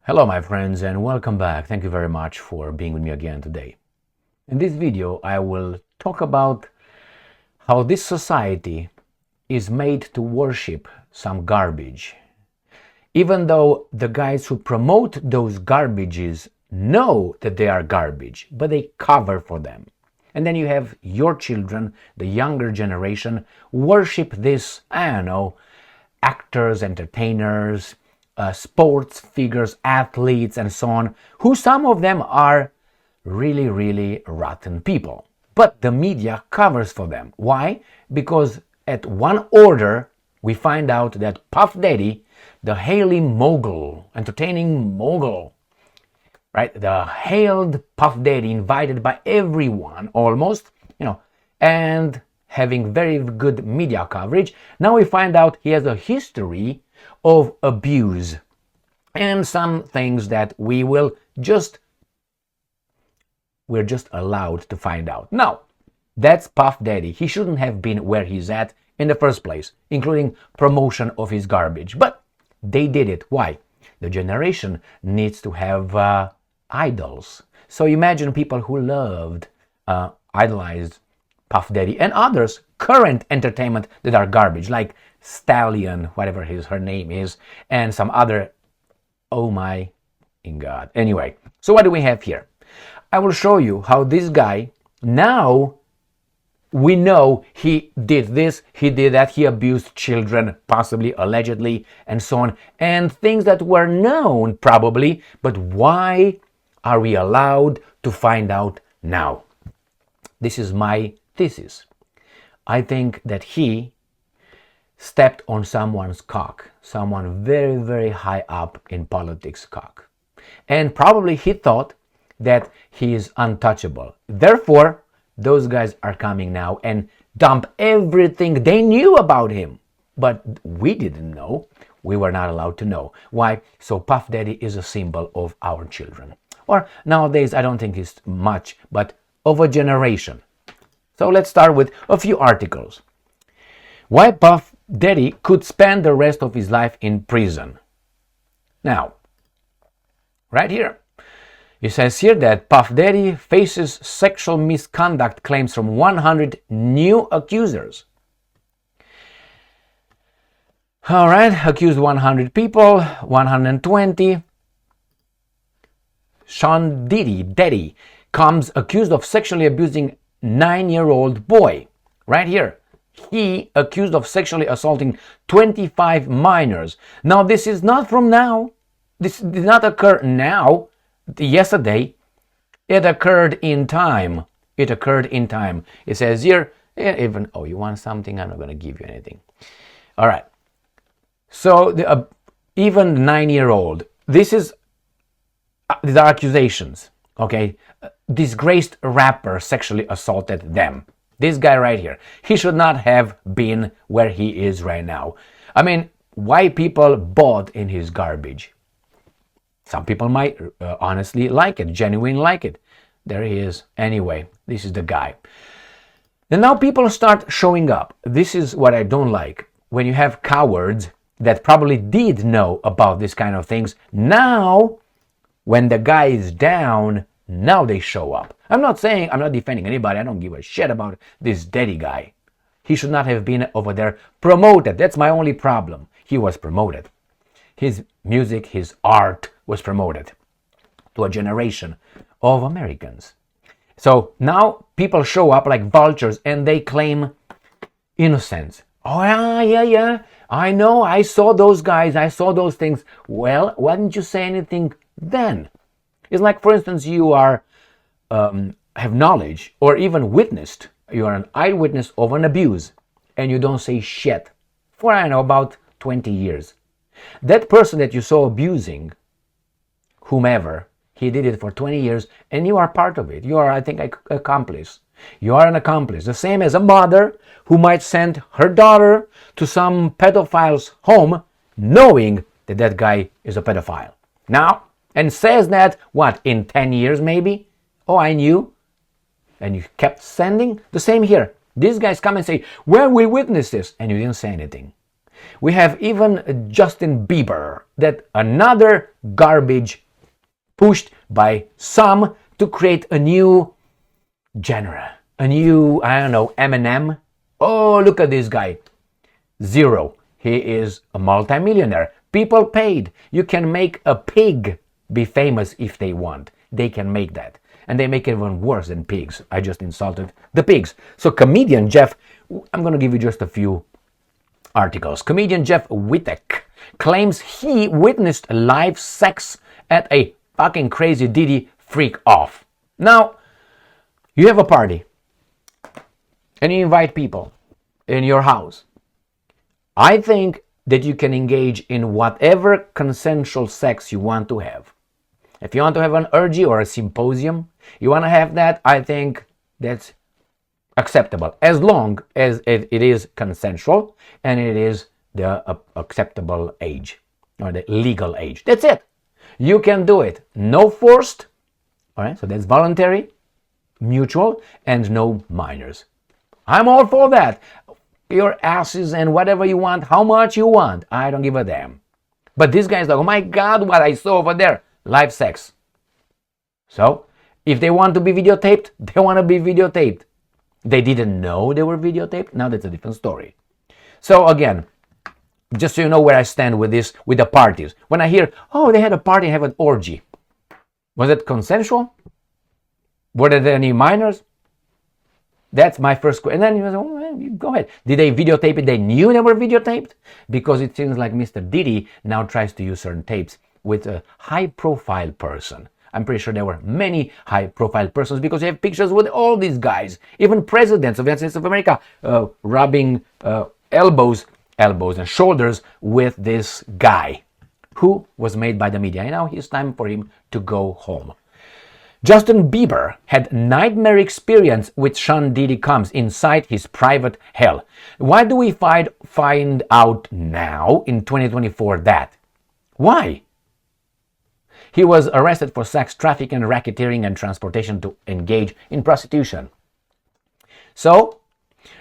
Hello my friends and welcome back. Thank you very much for being with me again today. In this video I will talk about how this society is made to worship some garbage. Even though the guys who promote those garbages know that they are garbage, but they cover for them. And then you have your children, the younger generation, worship this, actors, entertainers, sports figures, athletes, and so on, who some of them are really, really rotten people. But the media covers for them. Why? Because at one order, we find out that Puff Daddy, the hailing mogul, entertaining mogul, right? The hailed Puff Daddy, invited by everyone almost, and having very good media coverage. Now we find out he has a history of abuse and some things that we're just allowed to find out. Now, that's Puff Daddy. He shouldn't have been where he's at in the first place, including promotion of his garbage. But they did it. Why? The generation needs to have idols. So imagine people who loved, idolized Puff Daddy and others, current entertainment that are garbage, like Stallion, whatever her name is, and some other, oh my God. Anyway, so what do we have here? I will show you how this guy, now we know he did this, he did that, he abused children, possibly, allegedly, and so on, and things that were known probably, but why are we allowed to find out now? This is my thesis. I think that he stepped on someone's cock, someone very, very high up in politics cock. And probably he thought that he is untouchable. Therefore, those guys are coming now and dump everything they knew about him. But we didn't know. We were not allowed to know. Why? So Puff Daddy is a symbol of our children. Or nowadays, I don't think it's much, but of a generation. So let's start with a few articles. Why Puff Daddy could spend the rest of his life in prison. Now, right here, it says here that Puff Daddy faces sexual misconduct claims from 100 new accusers. All right, accused 100 people, 120. Sean Diddy comes accused of sexually abusing 9-year-old boy. Right here. He accused of sexually assaulting 25 minors. Now, this is not from now. This did not occur now, yesterday. It occurred in time. It occurred in time. It says here, even, you want something? I'm not going to give you anything. All right. So, even 9-year-old, this is the accusations, okay? Disgraced rapper sexually assaulted them. This guy right here, he should not have been where he is right now. I mean, why people bought in his garbage? Some people might honestly like it, genuinely like it. There he is. Anyway, this is the guy. And now people start showing up. This is what I don't like. When you have cowards that probably did know about this kind of things, now, when the guy is down, now they show up. I'm not defending anybody. I don't give a shit about this Daddy guy. He should not have been over there promoted. That's my only problem. He was promoted. His music, his art was promoted to a generation of Americans. So now people show up like vultures and they claim innocence. Oh, yeah. I know. I saw those guys. I saw those things. Well, why didn't you say anything then? It's like, for instance, you are have knowledge or even witnessed. You are an eyewitness of an abuse and you don't say shit for, about 20 years. That person that you saw abusing, whomever, he did it for 20 years and you are part of it. You are, I think, an accomplice. You are an accomplice. The same as a mother who might send her daughter to some pedophile's home knowing that that guy is a pedophile. Now, and says that, what, in 10 years maybe? Oh, I knew. And you kept sending? The same here. These guys come and say, well, we witnessed this. And you didn't say anything. We have even Justin Bieber, that another garbage pushed by some to create a new genre, a new, I don't know, Eminem. Oh, look at this guy. Zero. He is a multimillionaire. People paid. You can make a pig be famous if they want. They can make that. And they make it even worse than pigs. I just insulted the pigs. So comedian Jeff, I'm going to give you just a few articles. Comedian Jeff Wittek claims he witnessed live sex at a fucking crazy Diddy freak off. Now, you have a party and you invite people in your house. I think that you can engage in whatever consensual sex you want to have. If you want to have an orgy or a symposium, you want to have that, I think that's acceptable, as long as it is consensual and it is the acceptable age or the legal age. That's it. You can do it. No forced, all right? So that's voluntary, mutual, and no minors. I'm all for that. Your asses and whatever you want, how much you want. I don't give a damn. But this guy's like, oh my God, what I saw over there. Live sex. So, if they want to be videotaped, they want to be videotaped. They didn't know they were videotaped. Now that's a different story. So again, just so you know where I stand with this, with the parties. When I hear, oh, they had a party, have an orgy. Was it consensual? Were there any minors? That's my first question. And then you say, oh, well, go ahead. Did they videotape it? They knew they were videotaped? Because it seems like Mr. Diddy now tries to use certain tapes with a high-profile person. I'm pretty sure there were many high-profile persons because you have pictures with all these guys, even presidents of the United States of America, rubbing elbows and shoulders with this guy who was made by the media. And now it's time for him to go home. Justin Bieber had nightmare experience with Sean Diddy comes inside his private hell. Why do we find out now in 2024 that? Why? He was arrested for sex trafficking, racketeering, and transportation to engage in prostitution. So,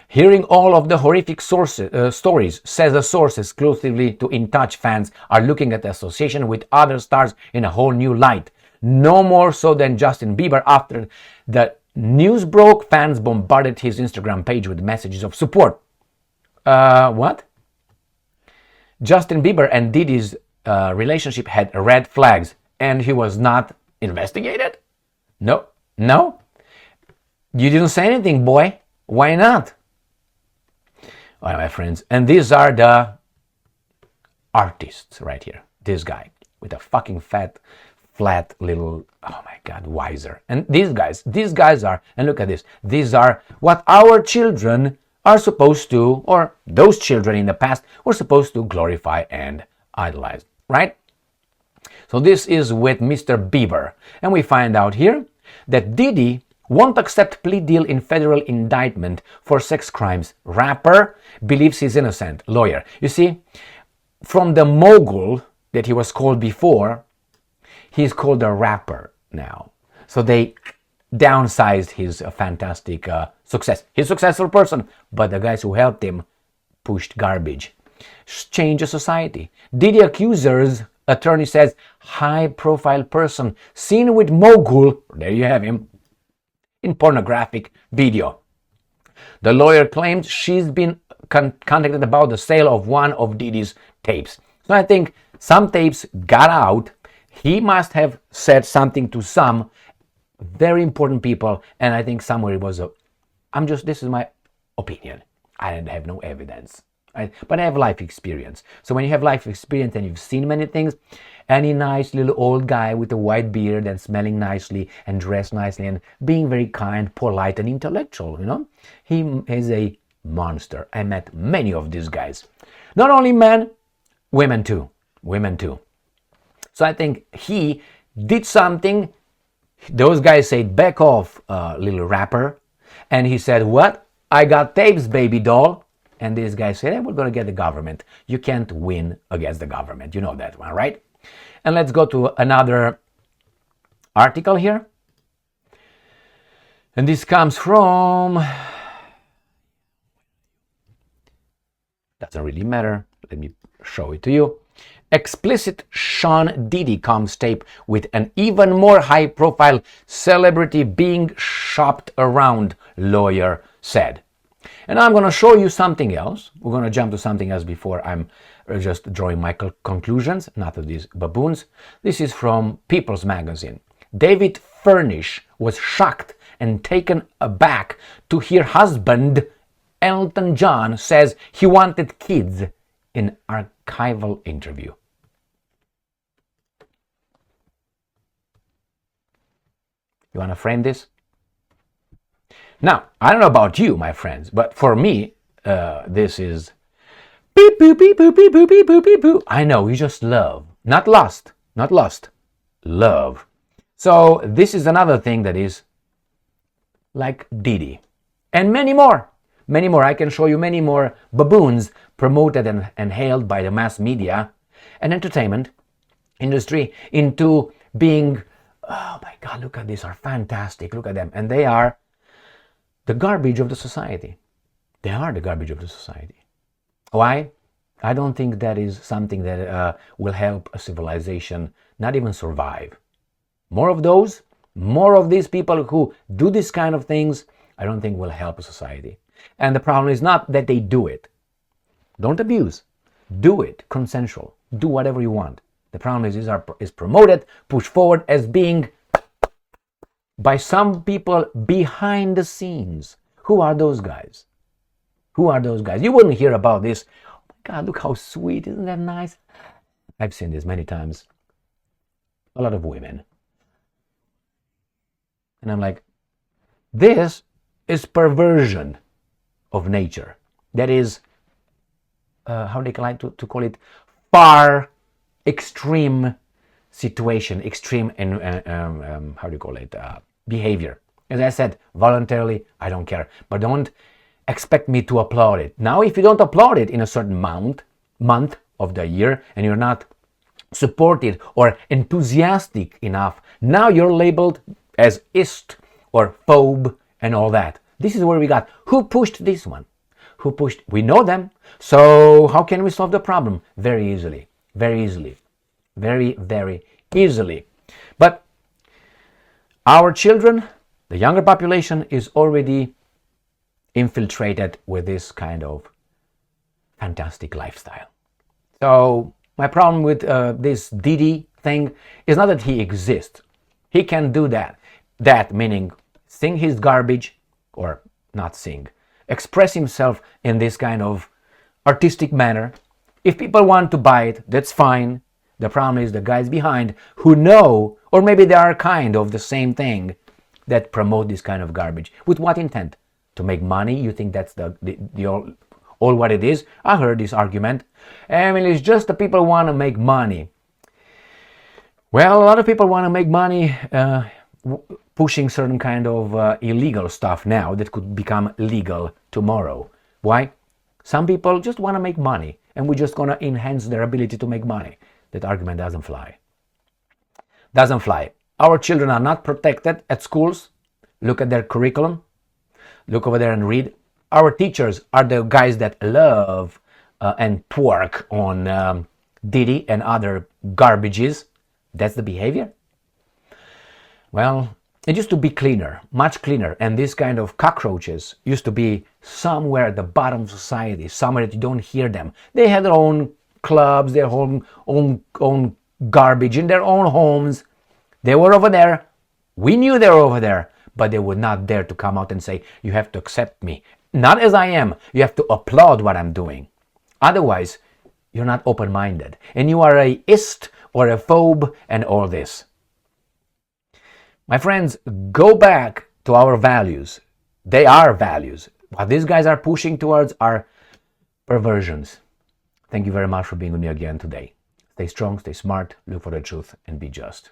hearing all of the horrific stories, says a source exclusively to In Touch fans are looking at the association with other stars in a whole new light. No more so than Justin Bieber. After the news broke, fans bombarded his Instagram page with messages of support. What? Justin Bieber and Diddy's relationship had red flags, and he was not investigated? No. You didn't say anything, boy. Why not? All right, my friends. And these are the artists right here. This guy with a fucking flat little, oh my God, wiser. And these guys are, and look at this, these are what our children are supposed to, or those children in the past were supposed to glorify and idolize, right? So this is with Mr. Bieber. And we find out here that Diddy won't accept plea deal in federal indictment for sex crimes. Rapper believes he's innocent. Lawyer. You see, from the mogul that he was called before, he's called a rapper now. So they downsized his fantastic success. He's a successful person, but the guys who helped him pushed garbage. Change the society. Diddy accusers attorney says high-profile person seen with mogul, there you have him, in pornographic video. The lawyer claims she's been contacted about the sale of one of Diddy's tapes. So I think some tapes got out. He must have said something to some very important people, and I think somewhere it was this is my opinion. I have no evidence. But I have life experience. So when you have life experience and you've seen many things, any nice little old guy with a white beard and smelling nicely and dressed nicely and being very kind, polite, and intellectual, he is a monster. I met many of these guys. Not only men, women too. So I think he did something. Those guys said, back off, little rapper. And he said, what? I got tapes, baby doll. And this guy said, hey, we're going to get the government. You can't win against the government. You know that one, right? And let's go to another article here. And this comes from... Doesn't really matter. Let me show it to you. Explicit Sean Diddy comes tape with an even more high-profile celebrity being shopped around, lawyer said. And I'm going to show you something else. We're going to jump to something else before I'm just drawing my conclusions, not of these baboons. This is from People's Magazine. David Furnish was shocked and taken aback to hear husband Elton John says he wanted kids in archival interview. You want to frame this? Now, I don't know about you, my friends, but for me, this is beep, boop, beep, boop, beep, boop, beep, boop, beep, boop. I know, you just love. Not lust, love. So this is another thing that is like Diddy. And many more. I can show you many more baboons promoted and hailed by the mass media and entertainment industry into being, oh my God, look at these, are fantastic, look at them. And they are the garbage of the society. They are the garbage of the society. Why? I don't think that is something that will help a civilization not even survive. More of those, more of these people who do this kind of things, I don't think will help a society. And the problem is not that they do it. Don't abuse. Do it consensual. Do whatever you want. The problem is promoted, pushed forward as being by some people behind the scenes. Who are those guys? Who are those guys? You wouldn't hear about this. Oh my God, look how sweet. Isn't that nice? I've seen this many times. A lot of women. And I'm like, this is perversion of nature. That is, how they like to call it, far extreme situation, extreme how do you call it, behavior. As I said, voluntarily, I don't care. But don't expect me to applaud it. Now, if you don't applaud it in a certain month of the year, and you're not supported or enthusiastic enough, now you're labeled as ist or phobe and all that. This is where we got. Who pushed this one? Who pushed? We know them. So how can we solve the problem? Very easily. Very easily. Very, very easily. But our children, the younger population, is already infiltrated with this kind of fantastic lifestyle. So my problem with this Diddy thing is not that he exists. He can do that. That meaning sing his garbage, or not sing, express himself in this kind of artistic manner. If people want to buy it, that's fine. The problem is the guys behind who know, or maybe they are kind of the same thing, that promote this kind of garbage. With what intent? To make money? You think that's the all what it is? I heard this argument. I mean, it's just the people want to make money. Well, a lot of people want to make money pushing certain kind of illegal stuff now that could become legal tomorrow. Why? Some people just want to make money, and we're just going to enhance their ability to make money. That argument doesn't fly. Doesn't fly. Our children are not protected at schools. Look at their curriculum. Look over there and read. Our teachers are the guys that love and twerk on Diddy and other garbages. That's the behavior? Well, it used to be cleaner, much cleaner, and this kind of cockroaches used to be somewhere at the bottom of society, somewhere that you don't hear them. They had their own clubs, their own garbage in their own homes. They were over there. We knew they were over there, but they would not dare to come out and say, you have to accept me. Not as I am. You have to applaud what I'm doing. Otherwise, you're not open-minded, and you are a ist or a phobe and all this. My friends, go back to our values. They are values. What these guys are pushing towards are perversions. Thank you very much for being with me again today. Stay strong, stay smart, look for the truth, and be just.